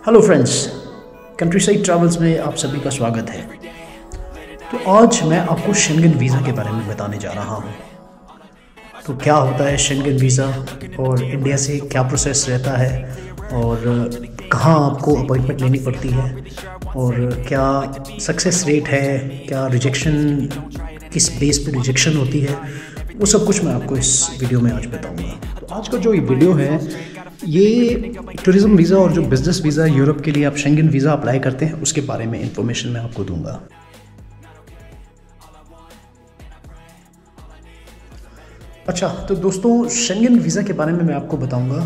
Hello friends, country side travels में आप सभी का स्वागत है। तो आज मैं आपको शेंगन वीज़ा के बारे में बताने जा रहा हूँ। तो क्या होता है शेंगन वीज़ा और इंडिया से क्या प्रोसेस रहता है और कहाँ आपको अपॉइंटमेंट लेनी पड़ती है और क्या सक्सेस रेट है, क्या रिजेक्शन, किस बेस पे रिजेक्शन होती है, वो सब कुछ मैं आपको इस वीडियो में आज बताऊँगा। तो आज का जो ये वीडियो है ये टूरिज़्म वीज़ा और जो बिज़नेस वीज़ा यूरोप के लिए आप शेंगन वीज़ा अप्लाई करते हैं उसके बारे में इंफॉर्मेशन मैं आपको दूंगा। अच्छा, तो दोस्तों शेंगन वीज़ा के बारे में मैं आपको बताऊंगा।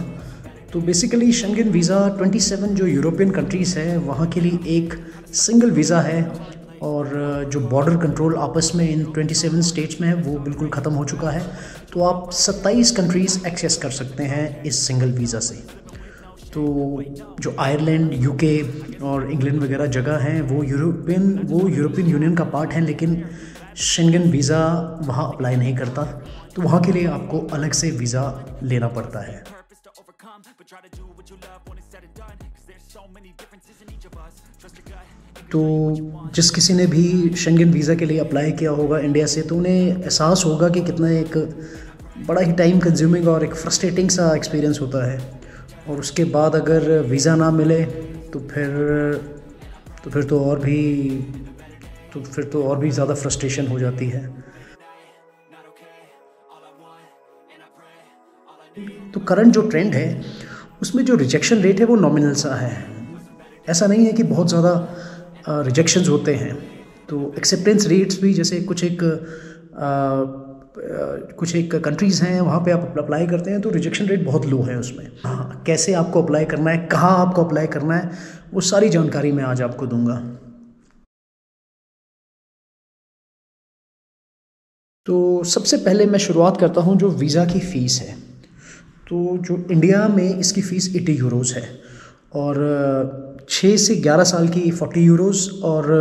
तो बेसिकली शेंगन वीज़ा 27 जो यूरोपियन कंट्रीज़ है वहाँ के लिए एक सिंगल वीज़ा है और जो बॉर्डर कंट्रोल आपस में इन 27 स्टेट्स में है वो बिल्कुल ख़त्म हो चुका है। तो आप 27 कंट्रीज़ एक्सेस कर सकते हैं इस सिंगल वीज़ा से। तो जो आयरलैंड, यूके और इंग्लैंड वगैरह जगह हैं वो यूरोपियन यूनियन का पार्ट है, लेकिन शेंगन वीज़ा वहाँ अप्लाई नहीं करता। तो वहाँ के लिए आपको अलग से वीज़ा लेना पड़ता है। तो जिस किसी ने भी शेंगन वीज़ा के लिए अप्लाई किया होगा इंडिया से, तो उन्हें एहसास होगा कि कितना एक बड़ा ही टाइम कंज्यूमिंग और एक फ्रस्ट्रेटिंग सा एक्सपीरियंस होता है। और उसके बाद अगर वीज़ा ना मिले तो फिर तो और भी ज़्यादा फ्रस्ट्रेशन हो जाती है। तो करंट जो ट्रेंड है उसमें जो रिजेक्शन रेट है वो नॉमिनल सा है। ऐसा नहीं है कि बहुत ज़्यादा रिजेक्शंस होते हैं। तो एक्सेप्टेंस रेट्स भी जैसे कुछ एक कंट्रीज़ हैं वहाँ पे आप अप्लाई करते हैं तो रिजेक्शन रेट बहुत लो है उसमें। हाँ, कैसे आपको अप्लाई करना है, कहाँ आपको अप्लाई करना है, वो सारी जानकारी मैं आज आपको दूंगा। तो सबसे पहले मैं शुरुआत करता हूँ जो वीज़ा की फ़ीस है। तो जो इंडिया में इसकी फ़ीस 80 यूरोज़ है और 6 से 11 साल की 40 यूरोज़ और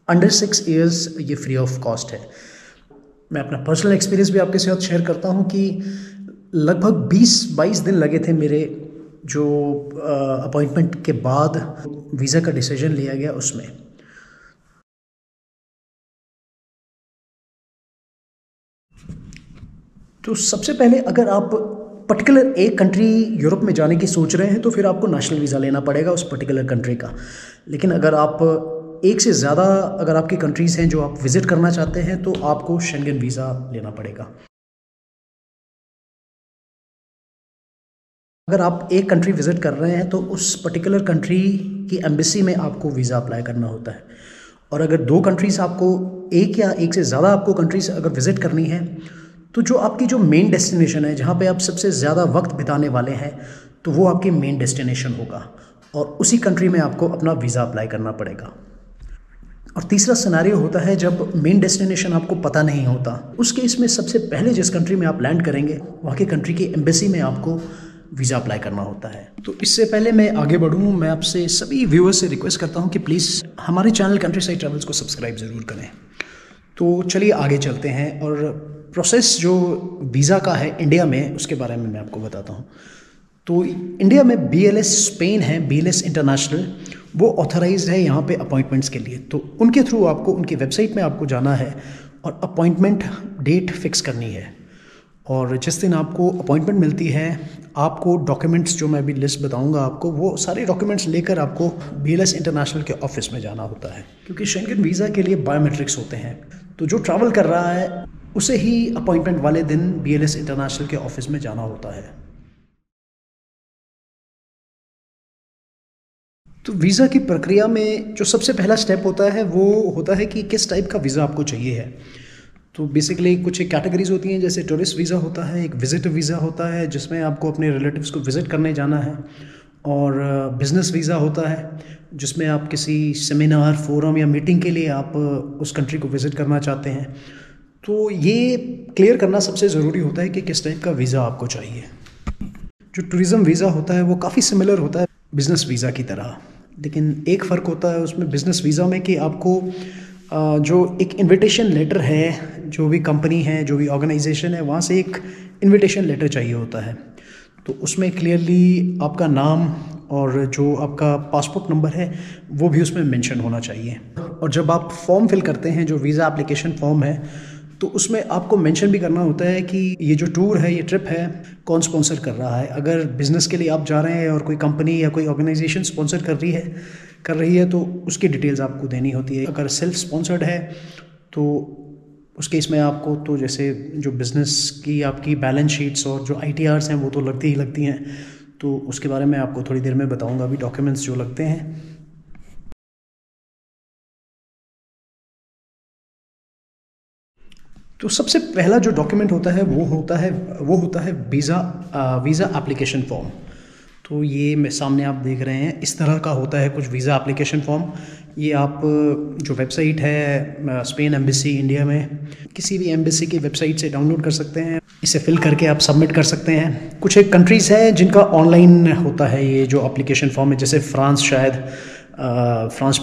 अंडर 6 इयर्स ये फ्री ऑफ कॉस्ट है। मैं अपना पर्सनल एक्सपीरियंस भी आपके साथ शेयर करता हूँ कि लगभग 20-22 दिन लगे थे मेरे जो अपॉइंटमेंट के बाद वीज़ा का डिसीजन लिया गया उसमें। तो सबसे पहले अगर आप पर्टिकुलर एक कंट्री यूरोप में जाने की सोच रहे हैं तो फिर आपको नेशनल वीज़ा लेना पड़ेगा उस पर्टिकुलर कंट्री का। लेकिन अगर आप एक से ज़्यादा अगर आपकी कंट्रीज़ हैं जो आप विज़िट करना चाहते हैं तो आपको शेंगन वीज़ा लेना पड़ेगा। अगर आप एक कंट्री विज़िट कर रहे हैं तो उस पर्टिकुलर कंट्री की एम्बेसी में आपको वीज़ा अप्लाई करना होता है। और अगर दो कंट्रीज़ आपको एक से ज़्यादा आपको कंट्रीज़ अगर विज़िट करनी है तो जो आपकी जो मेन डेस्टिनेशन है जहाँ पे आप सबसे ज़्यादा वक्त बिताने वाले हैं तो वो आपकी मेन डेस्टिनेशन होगा और उसी कंट्री में आपको अपना वीज़ा अप्लाई करना पड़ेगा। और तीसरा सिनेरियो होता है जब मेन डेस्टिनेशन आपको पता नहीं होता। उस केस में सबसे पहले जिस कंट्री में आप लैंड करेंगे वहाँ के कंट्री की एम्बेसी में आपको वीज़ा अप्लाई करना होता है। तो इससे पहले मैं आगे बढ़ूँ, मैं आपसे सभी व्यूअर्स से रिक्वेस्ट करता हूँ कि प्लीज़ हमारे चैनल कंट्री साइड ट्रैवल्स को सब्सक्राइब ज़रूर करें। तो चलिए आगे चलते हैं और प्रोसेस जो वीज़ा का है इंडिया में उसके बारे में मैं आपको बताता हूँ। तो इंडिया में BLS स्पेन है, BLS इंटरनेशनल, वो ऑथराइज्ड है यहाँ पे अपॉइंटमेंट्स के लिए। तो उनके थ्रू आपको उनकी वेबसाइट में आपको जाना है और अपॉइंटमेंट डेट फिक्स करनी है। और जिस दिन आपको अपॉइंटमेंट मिलती है आपको डॉक्यूमेंट्स जो मैं अभी लिस्ट बताऊंगा आपको, वो सारे डॉक्यूमेंट्स लेकर आपको BLS इंटरनेशनल के ऑफिस में जाना होता है। क्योंकि शेंगन वीज़ा के लिए बायोमेट्रिक्स होते हैं तो जो ट्रैवल कर रहा है उसे ही अपॉइंटमेंट वाले दिन BLS इंटरनेशनल के ऑफिस में जाना होता है। तो वीज़ा की प्रक्रिया में जो सबसे पहला स्टेप होता है वो होता है कि किस टाइप का वीज़ा आपको चाहिए है। तो बेसिकली कुछ एक कैटेगरीज होती हैं, जैसे टूरिस्ट वीज़ा होता है, एक विजिट वीज़ा होता है जिसमें आपको अपने रिलेटिव्स को विज़िट करने जाना है, और बिज़नेस वीज़ा होता है जिसमें आप किसी सेमिनार, फोरम या मीटिंग के लिए आप उस कंट्री को विज़िट करना चाहते हैं। तो ये क्लियर करना सबसे ज़रूरी होता है कि किस टाइप का वीज़ा आपको चाहिए। जो टूरिज़्म वीज़ा होता है वो काफ़ी सिमिलर होता है बिज़नेस वीज़ा की तरह, लेकिन एक फ़र्क होता है उसमें बिज़नेस वीज़ा में कि आपको जो एक इनविटेशन लेटर है, जो भी कंपनी है, जो भी ऑर्गेनाइजेशन है, वहाँ से एक इनविटेशन लेटर चाहिए होता है। तो उसमें क्लियरली आपका नाम और जो आपका पासपोर्ट नंबर है वो भी उसमें मेंशन होना चाहिए। और जब आप फॉर्म फिल करते हैं, जो वीज़ा एप्लीकेशन फॉर्म है, तो उसमें आपको मेंशन भी करना होता है कि ये जो टूर है, ये ट्रिप है, कौन स्पॉन्सर कर रहा है। अगर बिज़नेस के लिए आप जा रहे हैं और कोई कंपनी या कोई ऑर्गेनाइजेशन स्पॉन्सर कर रही है तो उसकी डिटेल्स आपको देनी होती है। अगर सेल्फ स्पॉन्सर्ड है तो उस केस में आपको तो जैसे जो बिज़नेस की आपकी बैलेंस शीट्स और जो ITRs हैं वो तो लगती ही लगती हैं, तो उसके बारे में आपको थोड़ी देर में बताऊंगा अभी डॉक्यूमेंट्स जो लगते हैं। तो सबसे पहला जो डॉक्यूमेंट होता है वो होता है वीज़ा एप्लीकेशन फॉर्म। तो ये मैं सामने आप देख रहे हैं, इस तरह का होता है कुछ वीज़ा एप्लीकेशन फॉर्म। ये आप जो वेबसाइट है स्पेन एम्बेसी इंडिया में, किसी भी एम्बेसी की वेबसाइट से डाउनलोड कर सकते हैं। इसे फिल करके आप सबमिट कर सकते हैं। कुछ एक कंट्रीज़ हैं जिनका ऑनलाइन होता है ये जो एप्लीकेशन फॉर्म है, जैसे फ्रांस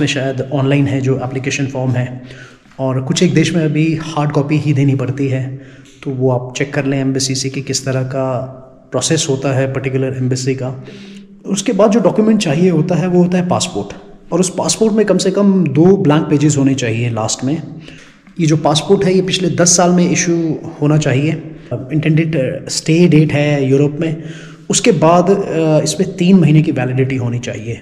में शायद ऑनलाइन है जो एप्लीकेशन फॉर्म है, और कुछ एक देश में अभी हार्ड कॉपी ही देनी पड़ती है। तो वो आप चेक कर लें एम्बेसी से कि किस तरह का प्रोसेस होता है पर्टिकुलर एम्बेसी का। उसके बाद जो डॉक्यूमेंट चाहिए होता है वो होता है पासपोर्ट, और उस पासपोर्ट में कम से कम 2 ब्लैंक पेजेस होने चाहिए लास्ट में। ये जो पासपोर्ट है ये पिछले 10 साल में इशू होना चाहिए। इंटेंडेड स्टे डेट है यूरोप में, उसके बाद इसमें 3 महीने की वैलिडिटी होनी चाहिए।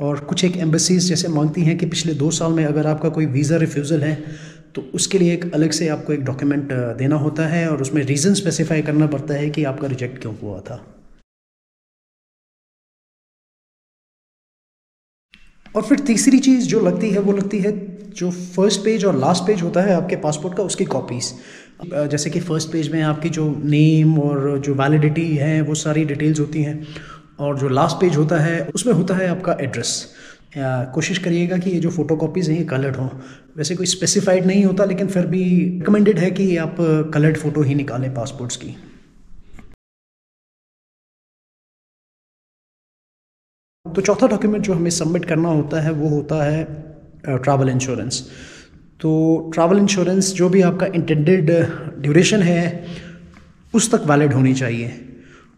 और कुछ एक एम्बेसीज जैसे मांगती हैं कि पिछले 2 साल में अगर आपका कोई वीज़ा रिफ्यूज़ल है तो उसके लिए एक अलग से आपको एक डॉक्यूमेंट देना होता है, और उसमें रीज़न स्पेसिफाई करना पड़ता है कि आपका रिजेक्ट क्यों हुआ था। और फिर तीसरी चीज़ जो लगती है वो लगती है जो फर्स्ट पेज और लास्ट पेज होता है आपके पासपोर्ट का, उसकी कॉपीज़। जैसे कि फ़र्स्ट पेज में आपकी जो नेम और जो वैलिडिटी है वो सारी डिटेल्स होती हैं, और जो लास्ट पेज होता है उसमें होता है आपका एड्रेस। कोशिश करिएगा कि ये जो फ़ोटोकॉपीज़ हैं ये कलर्ड हों। वैसे कोई स्पेसिफाइड नहीं होता, लेकिन फिर भी रिकमेंडेड है कि आप कलर्ड फ़ोटो ही निकालें पासपोर्ट्स की। तो चौथा डॉक्यूमेंट जो हमें सबमिट करना होता है वो होता है ट्रैवल इंश्योरेंस। तो ट्रैवल इंश्योरेंस जो भी आपका इंटेंडेड ड्यूरेशन है उस तक वैलिड होनी चाहिए,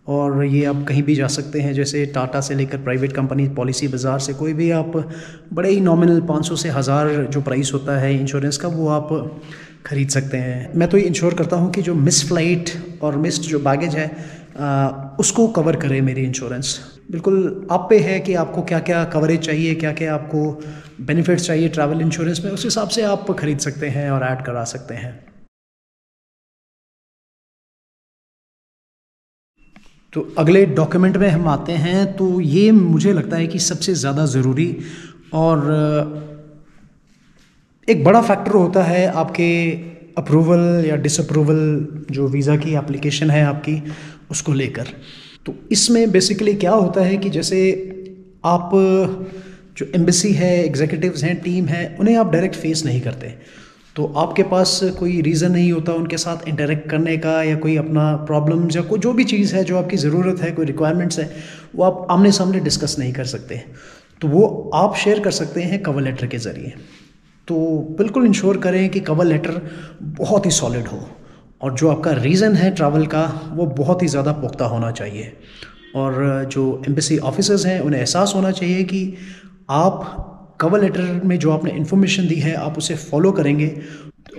और ये आप कहीं भी जा सकते हैं, जैसे टाटा से लेकर प्राइवेट कंपनी, पॉलिसी बाज़ार से कोई भी आप बड़े ही नॉमिनल 500 से 1000 जो प्राइस होता है इंश्योरेंस का वो आप ख़रीद सकते हैं। मैं तो ये इंश्योर करता हूँ कि जो मिस फ्लाइट और मिस्ड जो बैगेज है उसको कवर करे मेरी इंश्योरेंस। बिल्कुल आप पे है कि आपको क्या क्या कवरेज चाहिए, क्या क्या आपको बेनिफिट्स चाहिए ट्रैवल इंश्योरेंस में, उस हिसाब से आप ख़रीद सकते हैं और ऐड करा सकते हैं। तो अगले डॉक्यूमेंट में हम आते हैं, तो ये मुझे लगता है कि सबसे ज़्यादा ज़रूरी और एक बड़ा फैक्टर होता है आपके अप्रूवल या डिसअप्रूवल जो वीज़ा की एप्लीकेशन है आपकी, उसको लेकर। तो इसमें बेसिकली क्या होता है कि जैसे आप जो एम्बेसी है, एग्जीक्यूटिव्स हैं, टीम है, उन्हें आप डायरेक्ट फेस नहीं करते, तो आपके पास कोई रीज़न नहीं होता उनके साथ इंटरेक्ट करने का, या कोई अपना प्रॉब्लम्स या कोई जो भी चीज़ है जो आपकी ज़रूरत है, कोई रिक्वायरमेंट्स है, वो आप आमने सामने डिस्कस नहीं कर सकते। तो वो आप शेयर कर सकते हैं कवर लेटर के ज़रिए। तो बिल्कुल इंश्योर करें कि कवर लेटर बहुत ही सॉलिड हो, और जो आपका रीज़न है ट्रैवल का वो बहुत ही ज़्यादा पुख्ता होना चाहिए। और जो एम्बेसी ऑफिसर्स हैं उन्हें एहसास होना चाहिए कि आप कवर लेटर में जो आपने इन्फॉर्मेशन दी है आप उसे फॉलो करेंगे।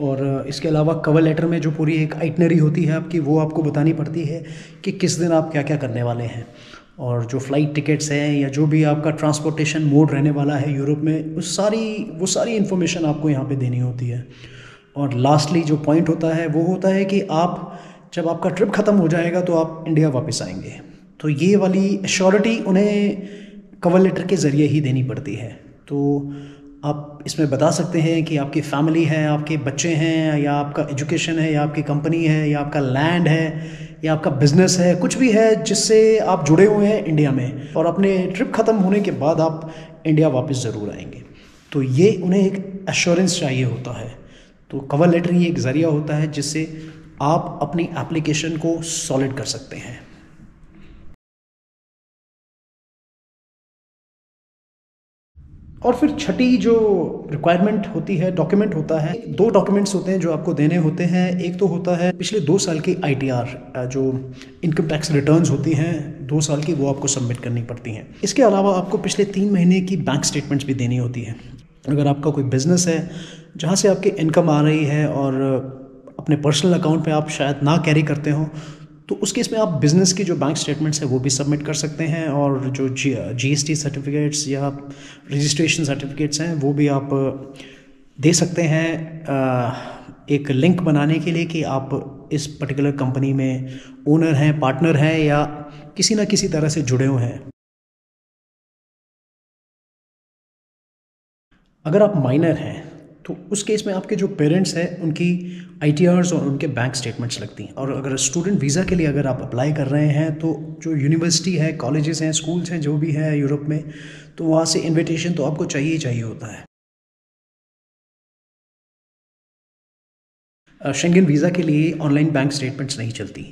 और इसके अलावा कवर लेटर में जो पूरी एक आइटनरी होती है आपकी, वो आपको बतानी पड़ती है कि किस दिन आप क्या क्या करने वाले हैं, और जो फ़्लाइट टिकट्स हैं या जो भी आपका ट्रांसपोर्टेशन मोड रहने वाला है यूरोप में, वो सारी इन्फॉर्मेशन आपको यहाँ पे देनी होती है। और लास्टली जो पॉइंट होता है वो होता है कि आप जब आपका ट्रिप ख़त्म हो जाएगा तो आप इंडिया वापस आएंगे, तो ये वाली एश्योरिटी उन्हें कवर लेटर के ज़रिए ही देनी पड़ती है। तो आप इसमें बता सकते हैं कि आपकी फैमिली है, आपके बच्चे हैं, या आपका एजुकेशन है, या आपकी कंपनी है, या आपका लैंड है, या आपका बिजनेस है, कुछ भी है जिससे आप जुड़े हुए हैं इंडिया में, और अपने ट्रिप ख़त्म होने के बाद आप इंडिया वापस ज़रूर आएंगे। तो ये उन्हें एक एश्योरेंस चाहिए होता है। तो कवर लेटर ही एक ज़रिया होता है जिससे आप अपनी एप्लीकेशन को सॉलिड कर सकते हैं। और फिर छठी जो रिक्वायरमेंट होती है, डॉक्यूमेंट होता है, 2 डॉक्यूमेंट्स होते हैं जो आपको देने होते हैं। एक तो होता है पिछले 2 साल की ITR, जो इनकम टैक्स रिटर्न्स होती हैं 2 साल की, वो आपको सबमिट करनी पड़ती हैं। इसके अलावा आपको पिछले 3 महीने की बैंक स्टेटमेंट्स भी देनी होती है। अगर आपका कोई बिजनेस है जहाँ से आपकी इनकम आ रही है और अपने पर्सनल अकाउंट पे आप शायद ना कैरी करते हो, तो उस केस में आप बिज़नेस की जो बैंक स्टेटमेंट्स है वो भी सबमिट कर सकते हैं, और जो GST सर्टिफिकेट्स या रजिस्ट्रेशन सर्टिफिकेट्स हैं वो भी आप दे सकते हैं एक लिंक बनाने के लिए कि आप इस पर्टिकुलर कंपनी में ओनर हैं, पार्टनर हैं या किसी ना किसी तरह से जुड़े हुए हैं। अगर आप माइनर हैं तो उस केस में आपके जो पेरेंट्स हैं उनकी ITRs और उनके बैंक स्टेटमेंट्स लगती हैं। और अगर स्टूडेंट वीज़ा के लिए अगर आप अप्लाई कर रहे हैं तो जो यूनिवर्सिटी है, कॉलेजेस हैं, स्कूल्स हैं, जो भी है यूरोप में, तो वहाँ से इनविटेशन तो आपको चाहिए ही चाहिए होता है। शेंगन वीज़ा के लिए ऑनलाइन बैंक स्टेटमेंट्स नहीं चलती,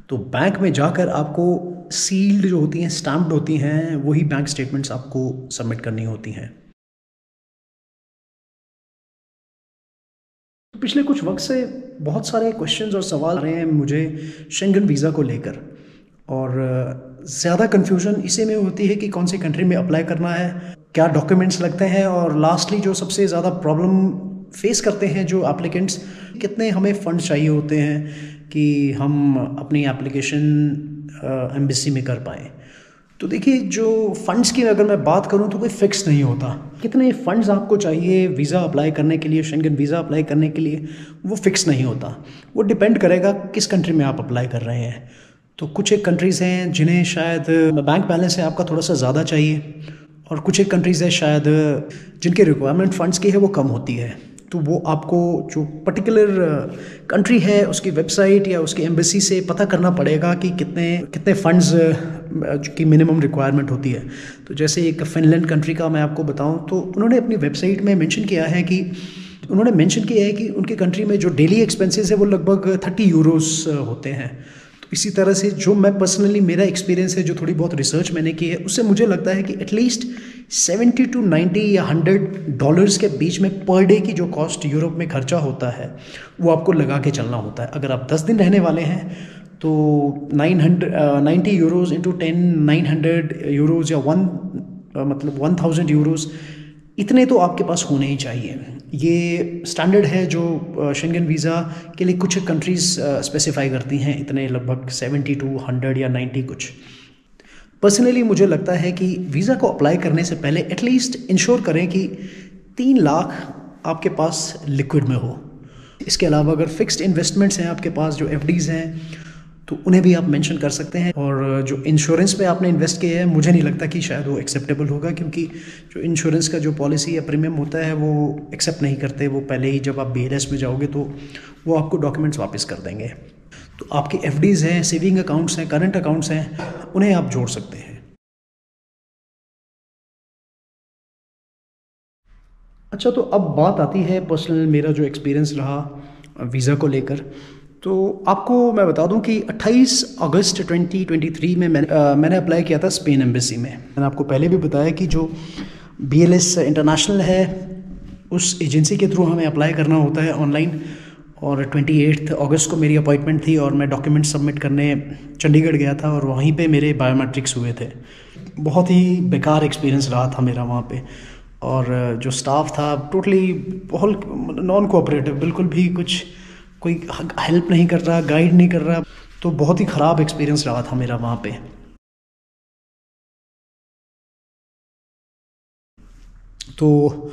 तो बैंक में जाकर आपको सील्ड जो होती हैं, स्टैम्प्ड होती हैं, वही बैंक स्टेटमेंट्स आपको सबमिट करनी होती हैं। तो पिछले कुछ वक्त से बहुत सारे क्वेश्चंस और सवाल आ रहे हैं मुझे शेंगन वीज़ा को लेकर, और ज़्यादा कन्फ्यूजन इसी में होती है कि कौन सी कंट्री में अप्लाई करना है, क्या डॉक्यूमेंट्स लगते हैं, और लास्टली जो सबसे ज़्यादा प्रॉब्लम फेस करते हैं जो एप्लीकेंट्स, कितने हमें फ़ंड चाहिए होते हैं कि हम अपनी एप्लीकेशन एम्बेसी में कर पाएँ। तो देखिए, जो फ़ंड्स की अगर मैं बात करूं तो कोई फ़िक्स नहीं होता। कितने फ़ंड्स आपको चाहिए वीज़ा अप्लाई करने के लिए, शेंगन वीज़ा अप्लाई करने के लिए, वो फ़िक्स नहीं होता। वो डिपेंड करेगा किस कंट्री में आप अप्लाई कर रहे हैं। तो कुछ एक कंट्रीज़ हैं जिन्हें शायद बैंक बैलेंस है आपका थोड़ा सा ज़्यादा चाहिए, और कुछ एक कंट्रीज़ है शायद जिनके रिक्वायरमेंट फ़ंड्स की है वो कम होती है। तो वो आपको जो पर्टिकुलर कंट्री है उसकी वेबसाइट या उसकी एम्बेसी से पता करना पड़ेगा कि कितने कितने फ़ंड्स की मिनिमम रिक्वायरमेंट होती है। तो जैसे एक फ़िनलैंड कंट्री का मैं आपको बताऊं, तो उन्होंने अपनी वेबसाइट में मेंशन किया है कि उनके कंट्री में जो डेली एक्सपेंसेस है वो लगभग 30 यूरोस होते हैं। तो इसी तरह से जो मैं पर्सनली, मेरा एक्सपीरियंस है, जो थोड़ी बहुत रिसर्च मैंने की है, उससे मुझे लगता है कि एटलीस्ट 70 to 90 या $100 के बीच में पर डे की जो कॉस्ट यूरोप में खर्चा होता है वो आपको लगा के चलना होता है। अगर आप 10 दिन रहने वाले हैं तो 90 यूरोज़ इंटू 10, 900 यूरोज़ या 1000 यूरोज़, इतने तो आपके पास होने ही चाहिए। ये स्टैंडर्ड है जो शेंगन वीज़ा के लिए कुछ कंट्रीज़ स्पेसिफाई करती हैं, इतने लगभग 70 to 100 या 90 कुछ। पर्सनली मुझे लगता है कि वीज़ा को अप्लाई करने से पहले एटलीस्ट इंश्योर करें कि 3 लाख आपके पास लिक्विड में हो। इसके अलावा अगर फिक्स्ड इन्वेस्टमेंट्स हैं आपके पास, जो FDs हैं, तो उन्हें भी आप मेंशन कर सकते हैं। और जो इंश्योरेंस पे आपने इन्वेस्ट किया है, मुझे नहीं लगता कि शायद वो एक्सेप्टेबल होगा, क्योंकि जो इंश्योरेंस का जो पॉलिसी या प्रीमियम होता है वो एक्सेप्ट नहीं करते। वो पहले ही जब आप BLS में जाओगे तो वो आपको डॉक्यूमेंट्स वापस कर देंगे। तो आपके FDs हैं, सेविंग अकाउंट्स हैं, करंट अकाउंट्स हैं, उन्हें आप जोड़ सकते हैं। अच्छा, तो अब बात आती है पर्सनल मेरा जो एक्सपीरियंस रहा वीज़ा को लेकर। तो आपको मैं बता दूं कि 28 अगस्त 2023 में मैंने अप्लाई किया था स्पेन एम्बेसी में। मैंने आपको पहले भी बताया कि जो BLS इंटरनेशनल है उस एजेंसी के थ्रू हमें अप्लाई करना होता है ऑनलाइन। और 28 अगस्त को मेरी अपॉइंटमेंट थी और मैं डॉक्यूमेंट सबमिट करने चंडीगढ़ गया था, और वहीं पे मेरे बायोमेट्रिक्स हुए थे। बहुत ही बेकार एक्सपीरियंस रहा था मेरा वहाँ पे। और जो स्टाफ था टोटली बहुत नॉन कोऑपरेटिव, बिल्कुल भी कोई हेल्प नहीं कर रहा, गाइड नहीं कर रहा। तो बहुत ही ख़राब एक्सपीरियंस रहा था मेरा वहाँ पे। तो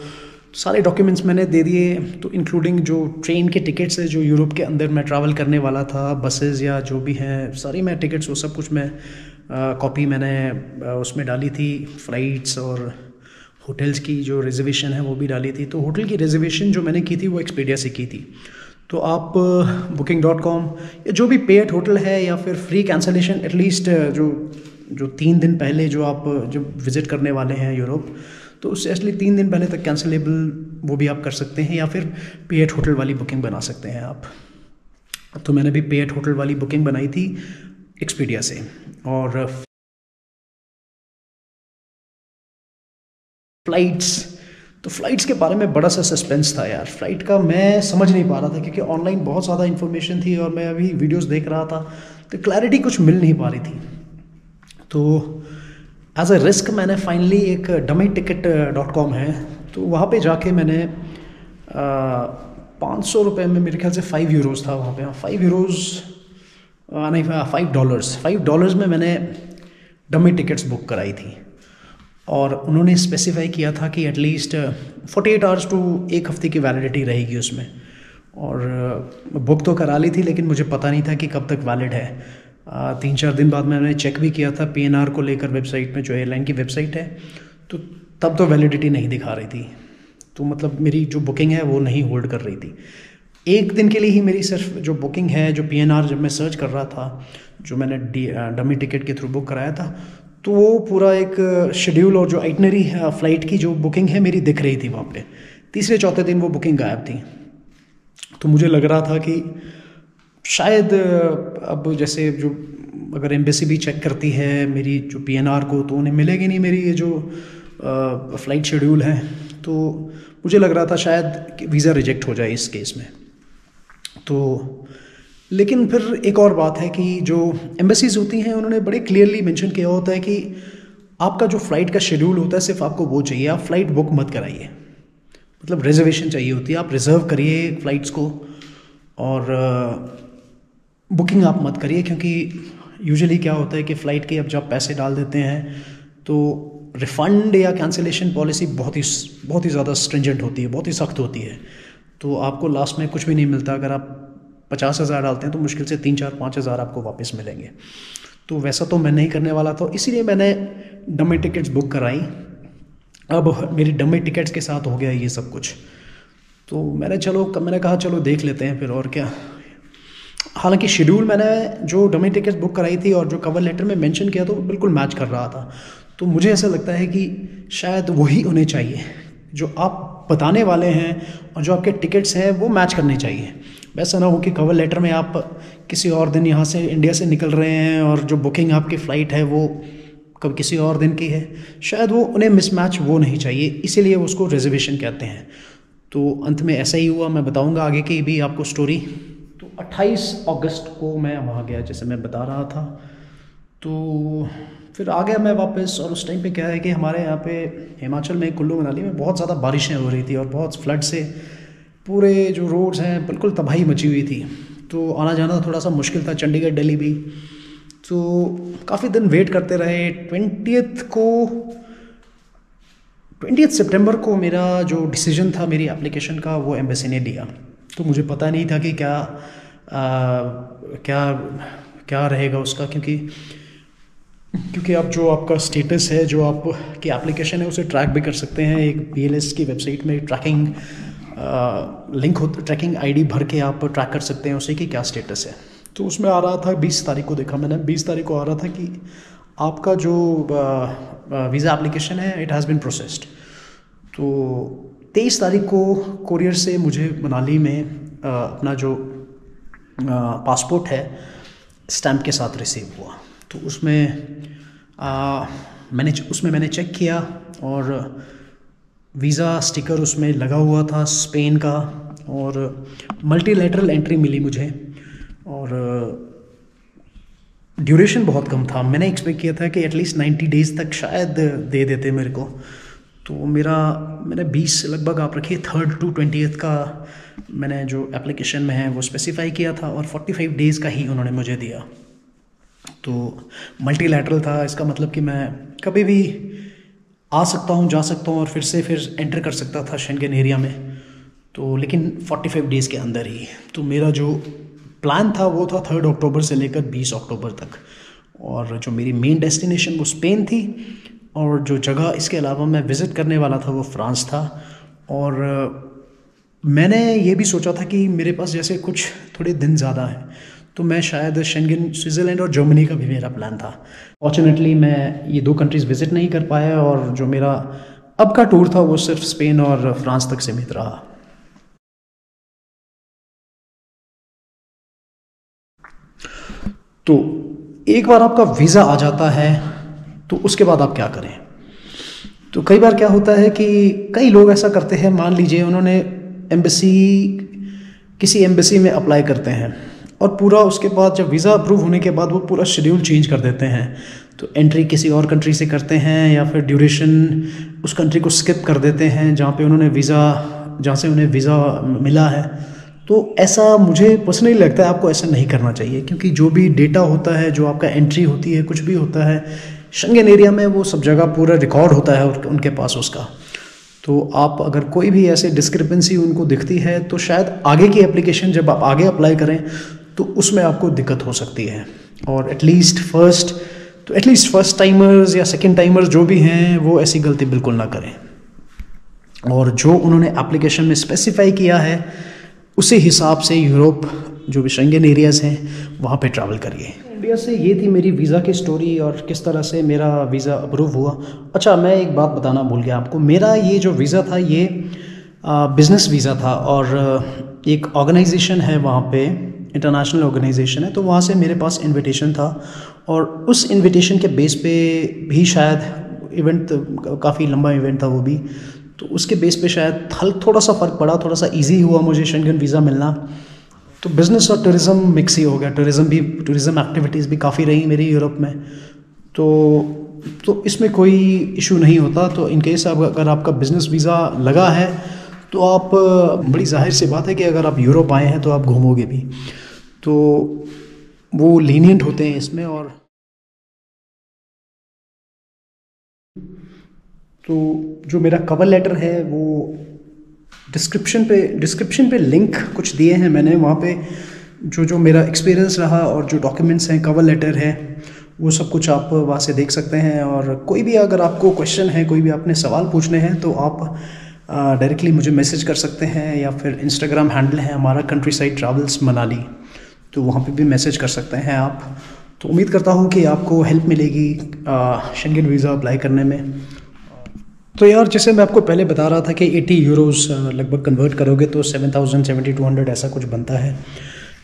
सारे डॉक्यूमेंट्स मैंने दे दिए, तो इंक्लूडिंग जो ट्रेन के टिकट्स है जो यूरोप के अंदर मैं ट्रैवल करने वाला था, बसेस या जो भी हैं, सारी मैं टिकट्स वो सब कुछ मैं कॉपी मैंने उसमें डाली थी। फ़्लाइट्स और होटल्स की जो रिजर्वेशन है वो भी डाली थी। तो होटल की रिजर्वेशन जो मैंने की थी वो एक्सपीडिया से की थी। तो आप booking.com या जो भी पेड होटल है या फिर फ्री कैंसलेशन, एटलीस्ट जो 3 दिन पहले जो आप जब विज़िट करने वाले हैं यूरोप, तो उससे एक्चुअली 3 दिन पहले तक कैंसलेबल वो भी आप कर सकते हैं, या फिर पेड होटल वाली बुकिंग बना सकते हैं आप। तो मैंने भी पेड होटल वाली बुकिंग बनाई थी एक्सपीडिया से। और फ्लाइट्स तो फ़्लाइट्स के बारे में बड़ा सा सस्पेंस था यार, फ़्लाइट का मैं समझ नहीं पा रहा था क्योंकि ऑनलाइन बहुत ज़्यादा इन्फॉर्मेशन थी और मैं अभी वीडियोस देख रहा था तो क्लैरिटी कुछ मिल नहीं पा रही थी। तो एज अ रिस्क मैंने फाइनली एक dummyticket.com है, तो वहाँ पे जाके मैंने 500 रुपये में, मेरे ख्याल से 5 यूरोज़ था वहाँ पे, 5 यूरोज़ नहीं, $5 में मैंने डमी टिकट्स बुक कराई थी। और उन्होंने स्पेसिफाई किया था कि एटलीस्ट 48 आवर्स टू एक हफ़्ते की वैलिडिटी रहेगी उसमें। और बुक तो करा ली थी लेकिन मुझे पता नहीं था कि कब तक वैलिड है। 3-4 दिन बाद मैंने चेक भी किया था PNR को लेकर वेबसाइट में, जो एयरलाइन की वेबसाइट है, तो तब तो वैलिडिटी नहीं दिखा रही थी। तो मतलब मेरी जो बुकिंग है वो नहीं होल्ड कर रही थी। एक दिन के लिए ही मेरी सिर्फ जो बुकिंग है, जो PNR जब मैं सर्च कर रहा था, जो मैंने डमी टिकट के थ्रू बुक कराया था, तो वो पूरा एक शेड्यूल और जो आइटनरी फ़्लाइट की जो बुकिंग है मेरी दिख रही थी वहाँ पे। तीसरे चौथे दिन वो बुकिंग गायब थी। तो मुझे लग रहा था कि शायद अब जैसे जो अगर एम्बेसी भी चेक करती है मेरी जो PNR को, तो उन्हें मिलेगी नहीं मेरी ये जो फ़्लाइट शेड्यूल है। तो मुझे लग रहा था शायद वीज़ा रिजेक्ट हो जाए इस केस में। तो लेकिन फिर एक और बात है कि जो एम्बेसीज होती हैं उन्होंने बड़े क्लियरली मेंशन किया होता है कि आपका जो फ़्लाइट का शेड्यूल होता है सिर्फ आपको वो चाहिए, आप फ़्लाइट बुक मत कराइए। मतलब रिजर्वेशन चाहिए होती है, आप रिज़र्व करिए फ़्लाइट्स को और बुकिंग आप मत करिए। क्योंकि यूजुअली क्या होता है कि फ़्लाइट के अब जब पैसे डाल देते हैं तो रिफ़ंड या कैंसिलेशन पॉलिसी बहुत ही ज़्यादा स्ट्रिंजेंट होती है, बहुत ही सख्त होती है। तो आपको लास्ट में कुछ भी नहीं मिलता। अगर आप 50,000 डालते हैं तो मुश्किल से 3-4-5 हज़ार आपको वापस मिलेंगे। तो वैसा तो मैं नहीं करने वाला था, इसीलिए मैंने डमी टिकट्स बुक कराई। अब मेरी डमी टिकट्स के साथ हो गया ये सब कुछ। तो मैंने कहा चलो देख लेते हैं फिर, और क्या। हालांकि शेड्यूल मैंने जो डमी टिकट्स बुक कराई थी और जो कवर लेटर में मेंशन किया तो बिल्कुल मैच कर रहा था। तो मुझे ऐसा लगता है कि शायद वही होने चाहिए, जो आप बताने वाले हैं और जो आपके टिकट्स हैं वो मैच करने चाहिए। वैसा ना हो कि कवर लेटर में आप किसी और दिन यहाँ से इंडिया से निकल रहे हैं और जो बुकिंग आपकी फ़्लाइट है वो कब किसी और दिन की है। शायद वो उन्हें मिसमैच वो नहीं चाहिए, इसीलिए उसको रिजर्वेशन कहते हैं। तो अंत में ऐसा ही हुआ। मैं बताऊंगा आगे की भी आपको स्टोरी। तो 28 अगस्त को मैं वहाँ गया, जैसे मैं बता रहा था। तो फिर आ गया मैं वापस। और उस टाइम पे क्या है कि हमारे यहाँ पे हिमाचल में कुल्लू मनाली में बहुत ज़्यादा बारिशें हो रही थी और बहुत फ्लड से पूरे जो रोड्स हैं बिल्कुल तबाही मची हुई थी। तो आना जाना थोड़ा सा मुश्किल था, चंडीगढ़ दिल्ली भी। तो काफ़ी दिन वेट करते रहे। 20 सितंबर को मेरा जो डिसीजन था मेरी एप्लीकेशन का वो एम्बेसी ने लिया। तो मुझे पता नहीं था कि क्या रहेगा उसका, क्योंकि अब जो आपका स्टेटस है, जो आपकी एप्लीकेशन है, उसे ट्रैक भी कर सकते हैं। एक BLS की वेबसाइट में ट्रैकिंग लिंक हो, ट्रैकिंग ID भर के आप ट्रैक कर सकते हैं उसे कि क्या स्टेटस है। तो उसमें आ रहा था 20 तारीख को देखा मैंने, 20 तारीख को आ रहा था कि आपका जो वीज़ा एप्लीकेशन है इट हैज़ बिन प्रोसेस्ड। तो 23 तारीख को कोरियर से मुझे मनाली में अपना जो पासपोर्ट है स्टैम्प के साथ रिसीव हुआ। तो मैंने चेक किया और वीज़ा स्टिकर उसमें लगा हुआ था स्पेन का, और मल्टीलैटरल एंट्री मिली मुझे। और ड्यूरेशन बहुत कम था। मैंने एक्सपेक्ट किया था कि एटलीस्ट 90 डेज़ तक शायद दे देते मेरे को। तो मैंने 20 लगभग आप रखिए 3rd to 20th का मैंने जो एप्लीकेशन में है वो स्पेसिफाई किया था, और 45 डेज़ का ही उन्होंने मुझे दिया। तो मल्टीलैटरल था, इसका मतलब कि मैं कभी भी आ सकता हूँ, जा सकता हूँ और फिर एंटर कर सकता था शेंगन एरिया में। तो लेकिन 45 डेज़ के अंदर ही। तो मेरा जो प्लान था वो था 3 अक्टूबर से लेकर 20 अक्टूबर तक। और जो मेरी मेन डेस्टिनेशन वो स्पेन थी, और जो जगह इसके अलावा मैं विज़िट करने वाला था वो फ्रांस था। और मैंने ये भी सोचा था कि मेरे पास जैसे कुछ थोड़े दिन ज़्यादा हैं तो मैं शायद शेंगन, स्विट्ज़रलैंड और जर्मनी का भी मेरा प्लान था। फॉर्चुनेटली मैं ये 2 कंट्रीज़ विज़िट नहीं कर पाया, और जो मेरा अब का टूर था वो सिर्फ स्पेन और फ्रांस तक सीमित रहा। तो एक बार आपका वीज़ा आ जाता है तो उसके बाद आप क्या करें। तो कई बार क्या होता है कि कई लोग ऐसा करते हैं, मान लीजिए उन्होंने किसी एम्बेसी में अप्लाई करते हैं और पूरा उसके बाद जब वीज़ा अप्रूव होने के बाद वो पूरा शेड्यूल चेंज कर देते हैं। तो एंट्री किसी और कंट्री से करते हैं या फिर ड्यूरेशन उस कंट्री को स्किप कर देते हैं जहाँ से उन्हें वीज़ा मिला है। तो ऐसा मुझे पर्सनली लगता है आपको ऐसा नहीं करना चाहिए, क्योंकि जो भी डेटा होता है, जो आपका एंट्री होती है, कुछ भी होता है शेंगेन एरिया में, वो सब जगह पूरा रिकॉर्ड होता है उनके पास उसका। तो आप अगर कोई भी ऐसे डिस्क्रिपेंसी उनको दिखती है तो शायद आगे की एप्लीकेशन जब आप आगे अप्लाई करें तो उसमें आपको दिक्कत हो सकती है। और एटलीस्ट फर्स्ट टाइमर्स या सेकंड टाइमर्स जो भी हैं वो ऐसी गलती बिल्कुल ना करें, और जो उन्होंने एप्लीकेशन में स्पेसिफाई किया है उसी हिसाब से यूरोप जो भी शेंगेन एरियाज़ हैं वहाँ पे ट्रैवल करिए। इंडिया से ये थी मेरी वीज़ा की स्टोरी और किस तरह से मेरा वीज़ा अप्रूव हुआ। अच्छा, मैं एक बात बताना भूल गया आपको, मेरा ये जो वीज़ा था ये बिज़नेस वीज़ा था, और एक ऑर्गेनाइजेशन है वहाँ पे, इंटरनेशनल ऑर्गेनाइजेशन है, तो वहाँ से मेरे पास इनविटेशन था और उस इनविटेशन के बेस पे भी शायद इवेंट, काफ़ी लंबा इवेंट था वो भी, तो उसके बेस पे शायद थोड़ा सा फ़र्क पड़ा, थोड़ा सा ईजी हुआ मुझे शेंगेन वीज़ा मिलना। तो बिज़नेस और टूरिज़्म मिक्स ही हो गया, टूरिज़्म एक्टिविटीज़ भी काफ़ी रही मेरी यूरोप में, तो इसमें कोई इशू नहीं होता। तो इन केस अगर आपका बिज़नेस वीज़ा लगा है तो आप, बड़ी जाहिर सी बात है कि अगर आप यूरोप आए हैं तो आप घूमोगे भी, तो वो लीनियंट होते हैं इसमें। और तो जो मेरा कवर लेटर है वो डिस्क्रिप्शन पे लिंक कुछ दिए हैं मैंने, वहाँ पे जो मेरा एक्सपीरियंस रहा और जो डॉक्यूमेंट्स हैं, कवर लेटर है, वो सब कुछ आप वहाँ से देख सकते हैं। और कोई भी अगर आपको क्वेश्चन है, कोई भी आपने सवाल पूछने हैं तो आप डायरेक्टली मुझे मैसेज कर सकते हैं, या फिर इंस्टाग्राम हैंडल है हमारा कंट्रीसाइड ट्रैवल्स मनाली, तो वहाँ पे भी मैसेज कर सकते हैं आप। तो उम्मीद करता हूँ कि आपको हेल्प मिलेगी शेंगेन वीज़ा अप्लाई करने में। तो यार, जैसे मैं आपको पहले बता रहा था कि 80 यूरोज़ लगभग कन्वर्ट करोगे तो 7,200 ऐसा कुछ बनता है।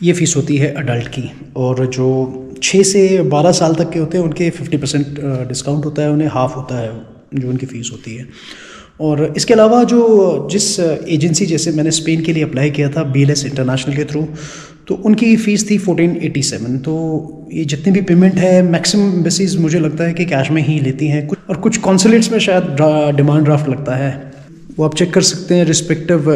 ये फ़ीस होती है अडल्ट की, और जो 6 से 12 साल तक के होते हैं उनके 50% डिस्काउंट होता है, उन्हें हाफ़ होता है जो उनकी फ़ीस होती है। और इसके अलावा जिस एजेंसी, जैसे मैंने स्पेन के लिए अप्लाई किया था BLS इंटरनेशनल के थ्रू, तो उनकी फ़ीस थी 1487। तो ये जितनी भी पेमेंट है मैक्सिमम एम्बेसीज़ मुझे लगता है कि कैश में ही लेती हैं, और कुछ कॉन्सुलेट्स में शायद डिमांड ड्राफ्ट लगता है, वो आप चेक कर सकते हैं रिस्पेक्टिव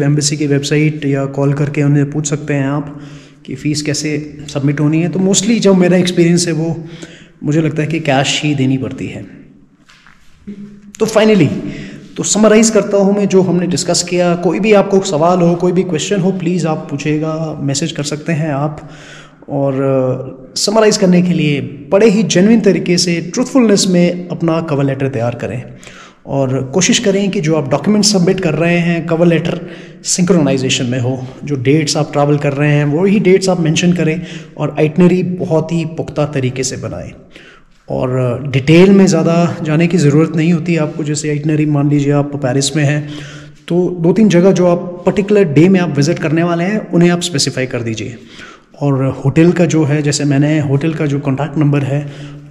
एम्बेसी की वेबसाइट, या कॉल करके उन्हें पूछ सकते हैं आप कि फ़ीस कैसे सबमिट होनी है। तो मोस्टली जो मेरा एक्सपीरियंस है वो मुझे लगता है कि कैश ही देनी पड़ती है। तो फाइनली तो समराइज़ करता हूँ मैं जो हमने डिस्कस किया। कोई भी आपको सवाल हो, कोई भी क्वेश्चन हो, प्लीज़ आप पूछेगा, मैसेज कर सकते हैं आप। और समराइज़ करने के लिए बड़े ही जेन्युइन तरीके से, ट्रूथफुलनेस में अपना कवर लेटर तैयार करें, और कोशिश करें कि जो आप डॉक्यूमेंट सबमिट कर रहे हैं कवर लेटर सिंक्रोनाइजेशन में हो, जो डेट्स आप ट्रैवल कर रहे हैं वही डेट्स आप मेंशन करें, और आइटनरी बहुत ही पुख्ता तरीके से बनाएं। और डिटेल में ज़्यादा जाने की ज़रूरत नहीं होती आपको। जैसे आइटनरी, मान लीजिए आप पेरिस में हैं तो 2-3 जगह जो आप पर्टिकुलर डे में आप विज़िट करने वाले हैं उन्हें आप स्पेसिफाई कर दीजिए। और होटल का जो है, जैसे मैंने होटल का जो कॉन्टैक्ट नंबर है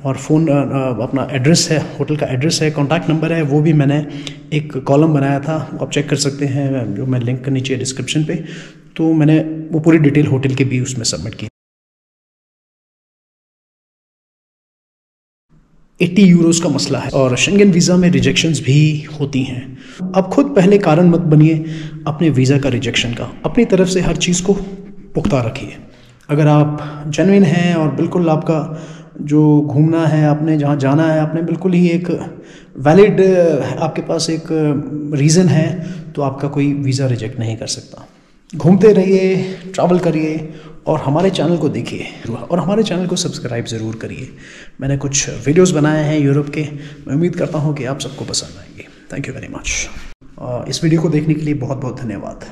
और फ़ोन अपना एड्रेस है, होटल का एड्रेस है, कॉन्टैक्ट नंबर है, वो भी मैंने एक कॉलम बनाया था, आप चेक कर सकते हैं, जो मैं लिंक नीचे डिस्क्रिप्शन पे, तो मैंने वो पूरी डिटेल होटल की भी उसमें सबमिट की। 80 यूरोज़ का मसला है, और शेंगेन वीज़ा में रिजेक्शंस भी होती हैं। अब खुद पहले कारण मत बनिए अपने वीज़ा का रिजेक्शन का, अपनी तरफ से हर चीज़ को पुख्ता रखिए। अगर आप जेन्युइन हैं और बिल्कुल आपका जो घूमना है, आपने जहाँ जाना है, आपने बिल्कुल ही एक वैलिड, आपके पास एक रीज़न है, तो आपका कोई वीज़ा रिजेक्ट नहीं कर सकता। घूमते रहिए, ट्रैवल करिए, और हमारे चैनल को देखिए, और हमारे चैनल को सब्सक्राइब ज़रूर करिए। मैंने कुछ वीडियोस बनाए हैं यूरोप के, मैं उम्मीद करता हूँ कि आप सबको पसंद आएंगे। Thank you very much. इस वीडियो को देखने के लिए बहुत बहुत धन्यवाद।